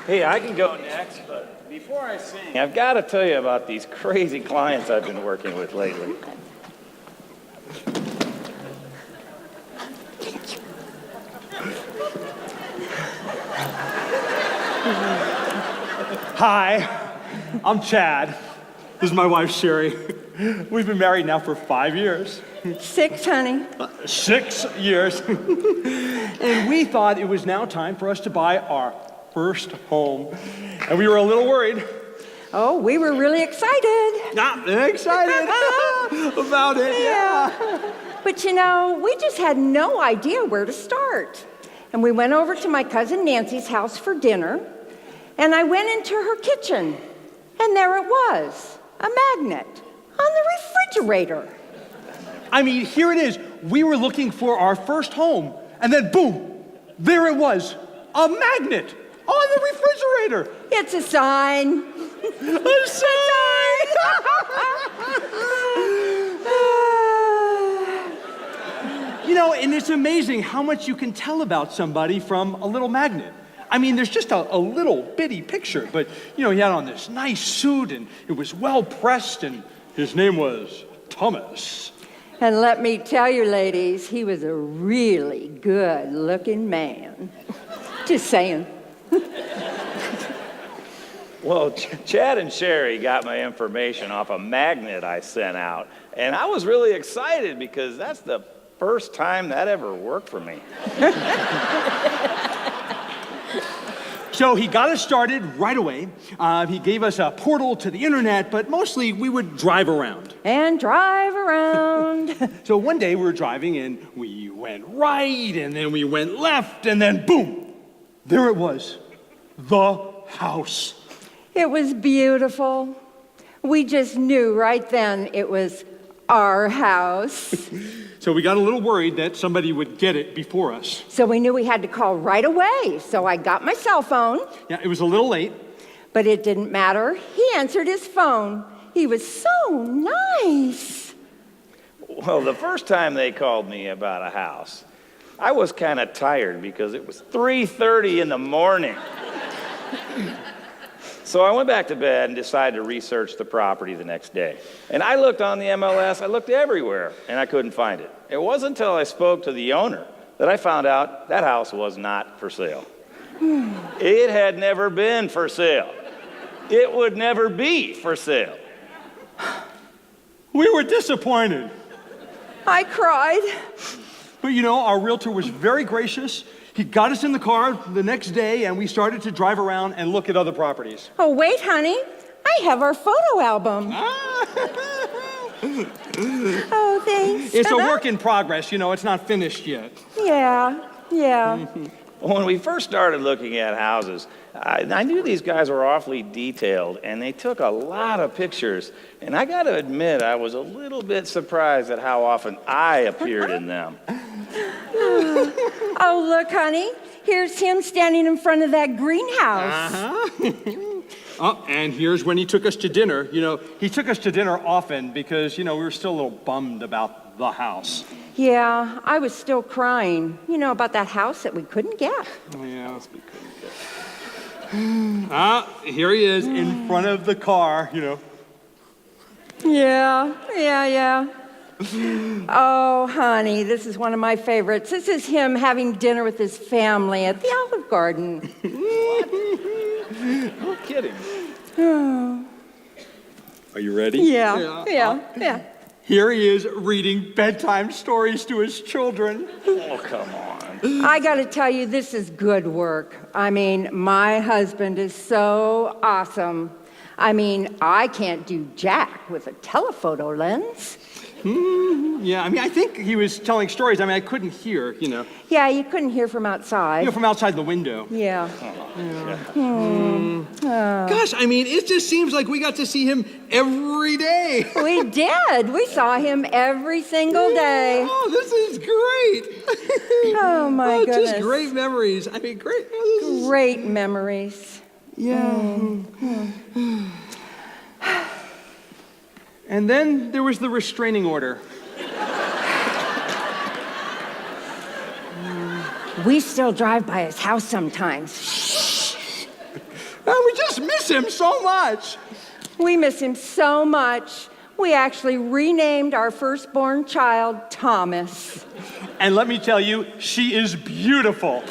Hey, I can go next, but before I sing, I've got to tell you about these crazy clients I've been working with lately. Hi, I'm Chad. This is my wife, Sherry. We've been married now for 5 years. 6, honey. 6 years. And we thought it was now time for us to buy our first home. And we were a little worried. Oh, we were really excited. Excited about it, yeah. But you know, we just had no idea where to start. And we went over to my cousin Nancy's house for dinner. And I went into her kitchen. And there it was, a magnet on the refrigerator. I mean, here it is. We were looking for our first home. And then boom, there it was, a magnet on the refrigerator. It's a sign. A sign! You know, and it's amazing how much you can tell about somebody from a little magnet. I mean, there's just a little bitty picture, but, you know, he had on this nice suit, and it was well pressed, and his name was Thomas. And let me tell you, ladies, he was a really good-looking man. Just saying. Well, Chad and Sherry got my information off a magnet I sent out, and I was really excited because that's the first time that ever worked for me. So he got us started right away. He gave us a portal to the internet, but mostly we would drive around. And drive around. So one day we were driving and we went right and then we went left and then boom, there it was, the house. It was beautiful. We just knew right then it was our house. So we got a little worried that somebody would get it before us. So we knew we had to call right away. So I got my cell phone. Yeah, it was a little late. But it didn't matter. He answered his phone. He was so nice. Well, the first time they called me about a house, I was kind of tired because it was 3:30 in the morning. So I went back to bed and decided to research the property the next day. And I looked on the MLS, I looked everywhere, and I couldn't find it. It wasn't until I spoke to the owner that I found out that house was not for sale. It had never been for sale. It would never be for sale. We were disappointed. I cried. But you know, our realtor was very gracious. He got us in the car the next day and we started to drive around and look at other properties. Oh, wait, honey. I have our photo album. Oh, thanks. It's a work in progress, you know, it's not finished yet. Yeah. When we first started looking at houses, I knew these guys were awfully detailed, and they took a lot of pictures. And I got to admit, I was a little bit surprised at how often I appeared in them. Oh, look, honey. Here's him standing in front of that greenhouse. Oh, and here's when he took us to dinner. You know, he took us to dinner often because, you know, we were still a little bummed about the house. Yeah, I was still crying, you know, about that house that we couldn't get. Oh, yeah, we couldn't get. Here he is in front of the car, you know. Yeah. Oh, honey, this is one of my favorites. This is him having dinner with his family at the Olive Garden. What? No kidding. Oh. Are you ready? Yeah. Here he is reading bedtime stories to his children. Oh, come on. I got to tell you, this is good work. I mean, my husband is so awesome. I mean, I can't do jack with a telephoto lens. Yeah, I mean, I think he was telling stories. I mean, I couldn't hear, you know. Yeah, you couldn't hear from outside. You know, from outside the window. Yeah. Gosh, I mean, it just seems like we got to see him every day. We did. We saw him every single day. Oh, this is great. Oh, my goodness. Just great memories. I mean, great. Great memories. Yeah. And then there was the restraining order. We still drive by his house sometimes. Shh. We just miss him so much. We miss him so much. We actually renamed our firstborn child Thomas. And let me tell you, she is beautiful.